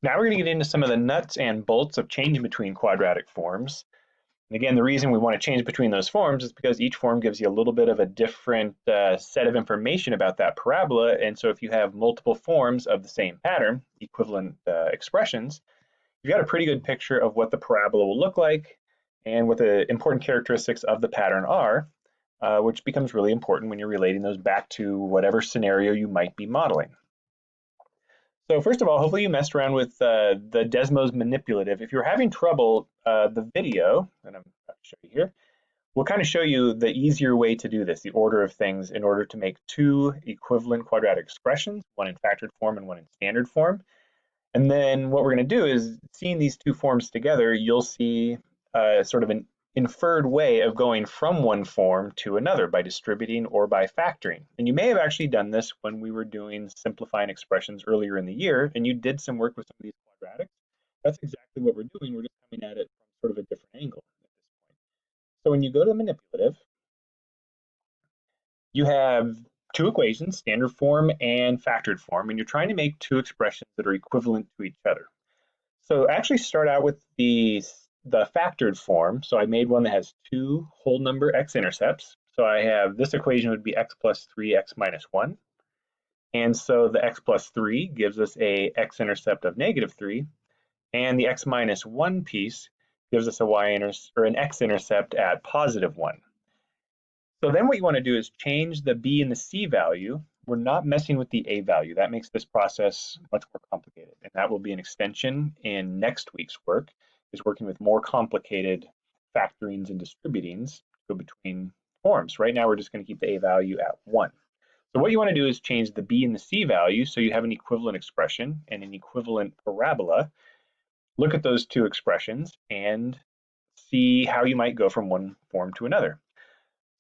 Now we're going to get into some of the nuts and bolts of changing between quadratic forms. And again, the reason we want to change between those forms is because each form gives you a little bit of a different set of information about that parabola. And so if you have multiple forms of the same pattern, equivalent expressions, you've got a pretty good picture of what the parabola will look like and what the important characteristics of the pattern are, which becomes really important when you're relating those back to whatever scenario you might be modeling. So first of all, hopefully you messed around with the Desmos manipulative. If you're having trouble, the video, and I'm going to show you here, will kind of show you the easier way to do this, the order of things in order to make two equivalent quadratic expressions, one in factored form and one in standard form. And then what we're going to do is, seeing these two forms together, you'll see sort of an inferred way of going from one form to another by distributing or by factoring. And you may have actually done this when we were doing simplifying expressions earlier in the year, and you did some work with some of these quadratics. That's exactly what we're doing. We're just coming at it from sort of a different angle at this point. So when you go to manipulative, you have two equations, standard form and factored form, and you're trying to make two expressions that are equivalent to each other. So actually start out with the factored form. So I made one that has two whole number x-intercepts. So I have, this equation would be x plus 3, x minus 1. And so the x plus 3 gives us a x-intercept of negative 3. And the x minus 1 piece gives us an x-intercept at positive 1. So then what you want to do is change the b and the c value. We're not messing with the a value. That makes this process much more complicated. And that will be an extension in next week's work, is working with more complicated factorings and distributings to go between forms. Right now, we're just going to keep the a value at 1. So what you want to do is change the b and the c value so you have an equivalent expression and an equivalent parabola. Look at those two expressions and see how you might go from one form to another.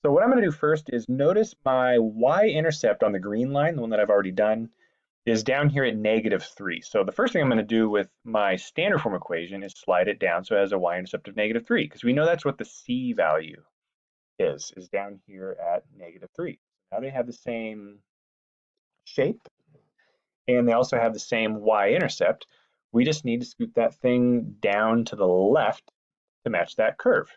So what I'm going to do first is notice my y-intercept on the green line, the one that I've already done, is down here at negative 3. So the first thing I'm going to do with my standard form equation is slide it down so it has a y-intercept of negative 3, because we know that's what the c value is down here at negative 3. Now they have the same shape, and they also have the same y-intercept. We just need to scoot that thing down to the left to match that curve.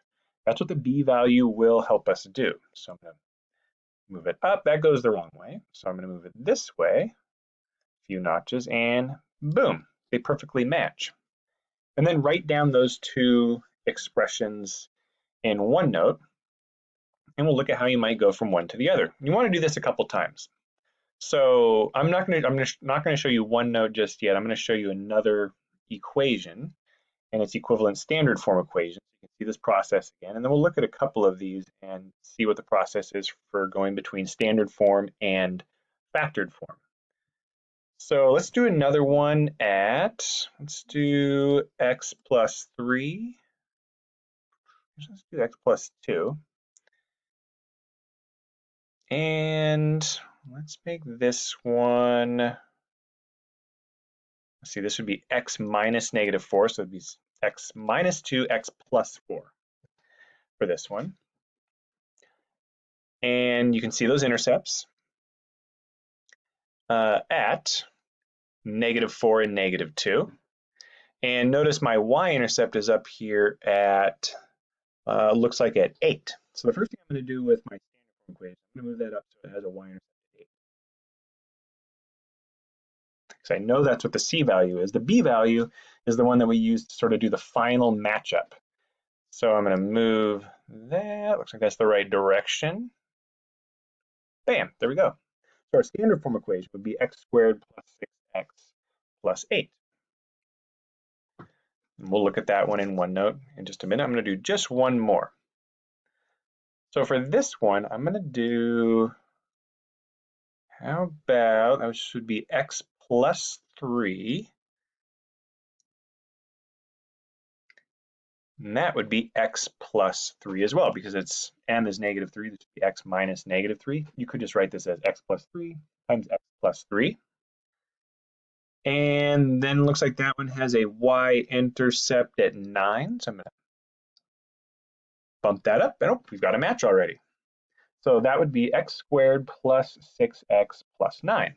That's what the b value will help us do. So I'm going to move it up. That goes the wrong way. So I'm going to move it this way, a few notches, and boom, they perfectly match. And then write down those two expressions in OneNote, and we'll look at how you might go from one to the other. You want to do this a couple times. So I'm not going to show you OneNote just yet. I'm going to show you another equation and its equivalent standard form equation. You can see this process again, and then we'll look at a couple of these and see what the process is for going between standard form and factored form. So let's do another one let's do x plus 3. Let's do x plus 2. And let's make this one, let's see, this would be x minus negative 4, so it'd be x minus 2, x plus 4 for this one. And you can see those intercepts at negative 4 and negative 2. And notice my y-intercept is up here at, looks like at 8. So the first thing I'm going to do with my standard form equation, I'm going to move that up so it has a y-intercept at 8. Because I know that's what the c value is. The b value is the one that we use to sort of do the final matchup. So I'm going to move that. Looks like that's the right direction. Bam, there we go. So our standard form equation would be x squared plus 6x plus 8. And we'll look at that one in OneNote in just a minute. I'm going to do just one more. So for this one, I'm going to do, how about, that should be x plus 3. And that would be x plus 3 as well, because it's m is negative 3, this would be x minus negative 3. You could just write this as x plus 3 times x plus 3. And then looks like that one has a y-intercept at 9. So I'm going to bump that up, and we've got a match already. So that would be x squared plus 6x plus 9.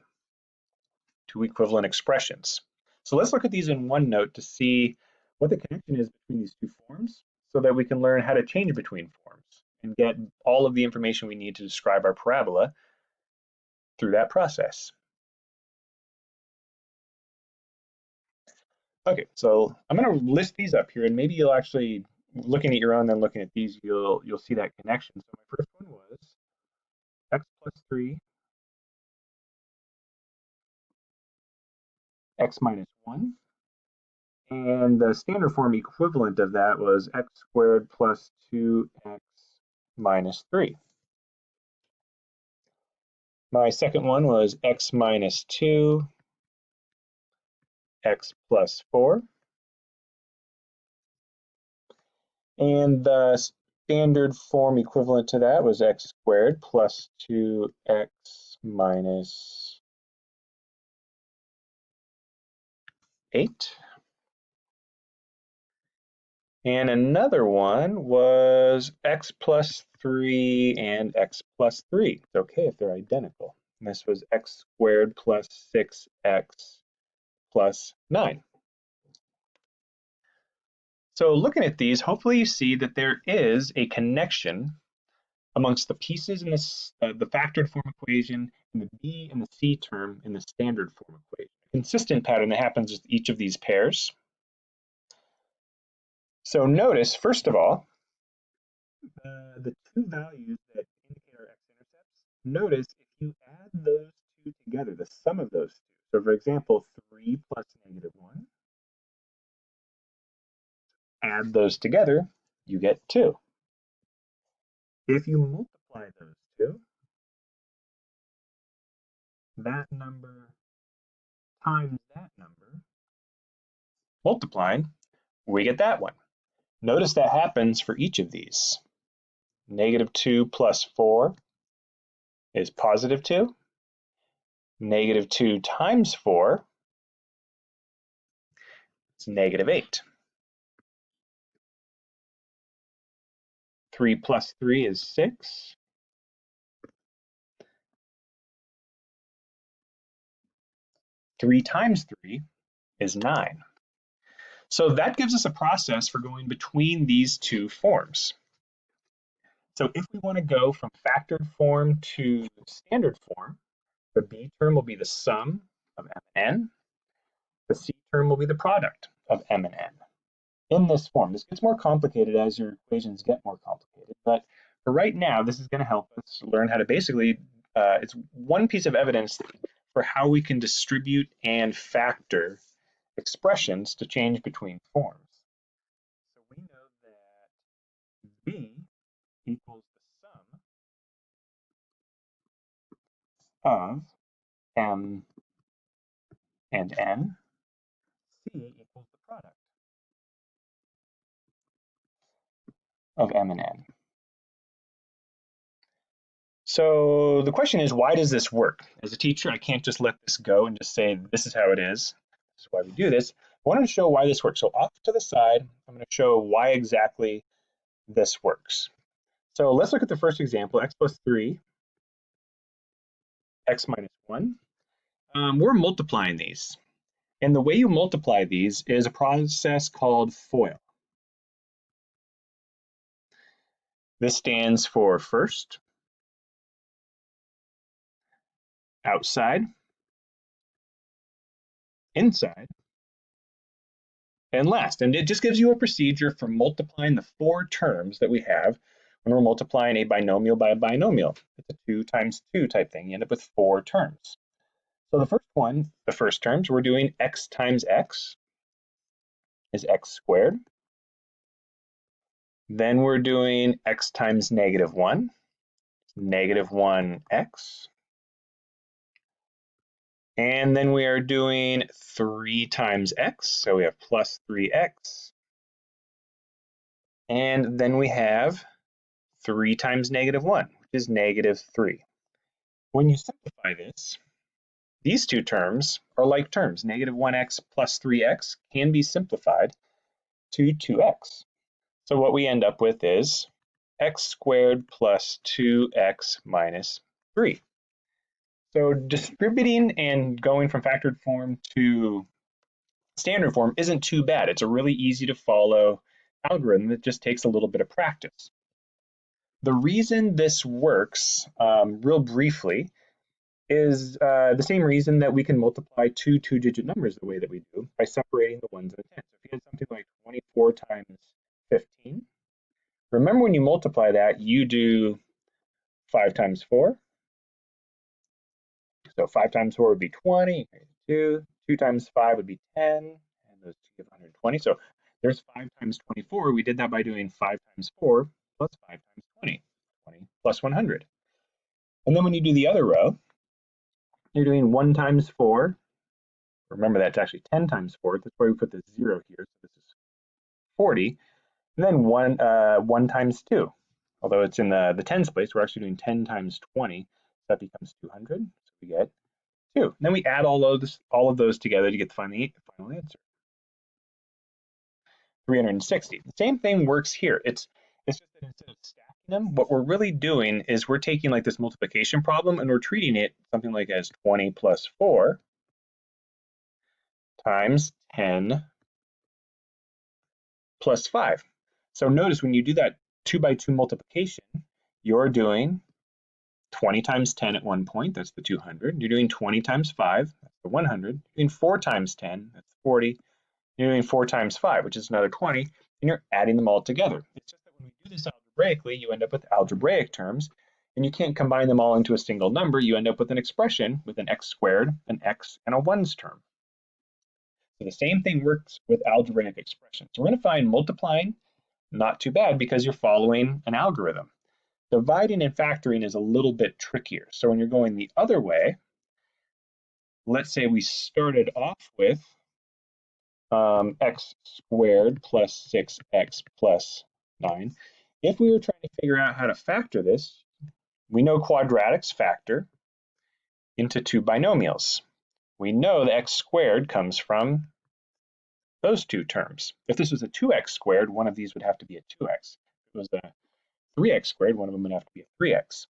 Two equivalent expressions. So let's look at these in OneNote to see what the connection is between these two forms so that we can learn how to change between forms and get all of the information we need to describe our parabola through that process. Okay, so I'm going to list these up here, and maybe you'll actually, looking at your own, then looking at these, you'll see that connection. So my first one was x plus 3, x minus 1, and the standard form equivalent of that was x squared plus 2x minus 3. My second one was x minus 2, x plus 4. And the standard form equivalent to that was x squared plus 2x minus 8. And another one was x plus 3 and x plus 3. It's okay if they're identical. And this was x squared plus 6x plus 9. So looking at these, hopefully you see that there is a connection amongst the pieces in this, the factored form equation and the b and the c term in the standard form equation. A consistent pattern that happens with each of these pairs. So notice, first of all, the two values that indicate our x-intercepts, notice if you add those two together, the sum of those two. So for example, 3 plus negative 1, add those together, you get 2. If you multiply those two, that number times that number, multiplying, we get that one. Notice that happens for each of these. Negative 2 plus 4 is positive 2. Negative 2 times 4 is negative 8. 3 plus 3 is 6. 3 times 3 is 9. So that gives us a process for going between these two forms. So if we want to go from factored form to standard form, the b term will be the sum of m and n. The c term will be the product of m and n. In this form, this gets more complicated as your equations get more complicated, but for right now, this is going to help us learn how to basically, it's one piece of evidence for how we can distribute and factor expressions to change between forms. So we know that b equals the sum of m and n, c equals the product of m and n. So the question is, why does this work? As a teacher, I can't just let this go and just say, this is how it is. This is why we do this. I wanted to show why this works. So off to the side, I'm going to show why exactly this works. So let's look at the first example, x plus 3, x minus 1. We're multiplying these. And the way you multiply these is a process called FOIL. This stands for first, outside, inside, and last. And it just gives you a procedure for multiplying the 4 terms that we have when we're multiplying a binomial by a binomial. It's a 2 times 2 type thing. You end up with 4 terms. So the first one, the first terms, we're doing x times x is x squared. Then we're doing x times negative 1, negative 1x. And then we are doing 3 times x, so we have plus 3x. And then we have 3 times negative 1, which is negative 3. When you simplify this, these two terms are like terms. Negative 1x plus 3x can be simplified to 2x. So what we end up with is x squared plus 2x minus 3. So distributing and going from factored form to standard form isn't too bad. It's a really easy to follow algorithm that just takes a little bit of practice. The reason this works, real briefly, is the same reason that we can multiply two two-digit numbers the way that we do by separating the ones and the tens. So if you had something like 24 times 15, remember when you multiply that, you do 5 times 4. So 5 times 4 would be 20, 2. 2 times 5 would be 10, and those two give 120. So there's 5 times 24. We did that by doing 5 times 4 plus 5 times 20, 20 plus 100. And then when you do the other row, you're doing 1 times 4. Remember, that's actually 10 times 4. That's why we put the 0 here. So this is 40. And then 1 times 2. Although it's in the tens place, we're actually doing 10 times 20. So that becomes 200. So we get 2. And then we add all of those together to get the final answer. 360. The same thing works here. It's just that instead of stacking them, what we're really doing is we're taking like this multiplication problem and we're treating it something like as 20 plus 4 times 10 plus 5. So notice when you do that 2 by 2 multiplication, you're doing 20 times 10 at one point, that's the 200. You're doing 20 times 5, that's the 100. You're doing 4 times 10, that's 40. You're doing 4 times 5, which is another 20, and you're adding them all together. It's just that when we do this algebraically, you end up with algebraic terms, and you can't combine them all into a single number. You end up with an expression with an x squared, an x, and a ones term. So the same thing works with algebraic expressions. So we're going to find multiplying not too bad because you're following an algorithm. Dividing and factoring is a little bit trickier. So when you're going the other way, let's say we started off with x squared plus 6x plus 9. If we were trying to figure out how to factor this, we know quadratics factor into two binomials. We know the x squared comes from those two terms. If this was a 2x squared, one of these would have to be a 2x. If it was a 3x squared, one of them would have to be a 3x.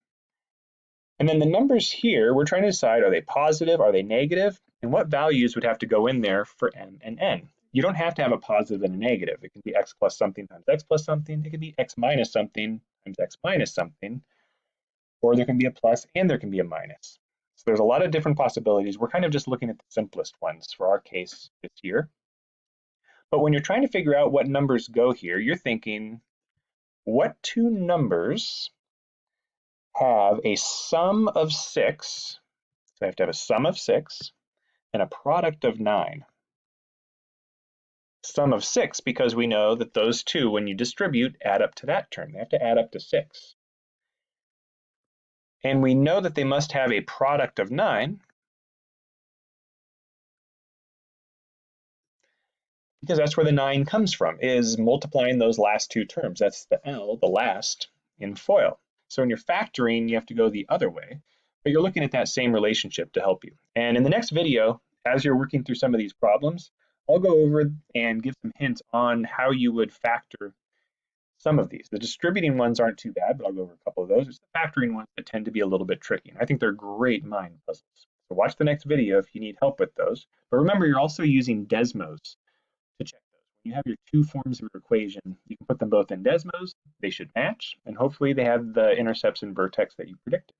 And then the numbers here, we're trying to decide, are they positive, are they negative, and what values would have to go in there for m and n. You don't have to have a positive and a negative. It can be x plus something times x plus something. It can be x minus something times x minus something. Or there can be a plus and there can be a minus. So there's a lot of different possibilities. We're kind of just looking at the simplest ones for our case this year. But when you're trying to figure out what numbers go here, you're thinking, what two numbers have a sum of 6, so I have to have a sum of 6, and a product of 9. Sum of 6 because we know that those two, when you distribute, add up to that term. They have to add up to 6. And we know that they must have a product of 9 because that's where the 9 comes from, is multiplying those last two terms. That's the L, the last, in FOIL. So when you're factoring, you have to go the other way, but you're looking at that same relationship to help you. And in the next video, as you're working through some of these problems, I'll go over and give some hints on how you would factor some of these. The distributing ones aren't too bad, but I'll go over a couple of those. It's the factoring ones that tend to be a little bit tricky. And I think they're great mind puzzles. So watch the next video if you need help with those. But remember, you're also using Desmos to check those. When you have your two forms of your equation, you can put them both in Desmos. They should match, and hopefully they have the intercepts and vertex that you predicted.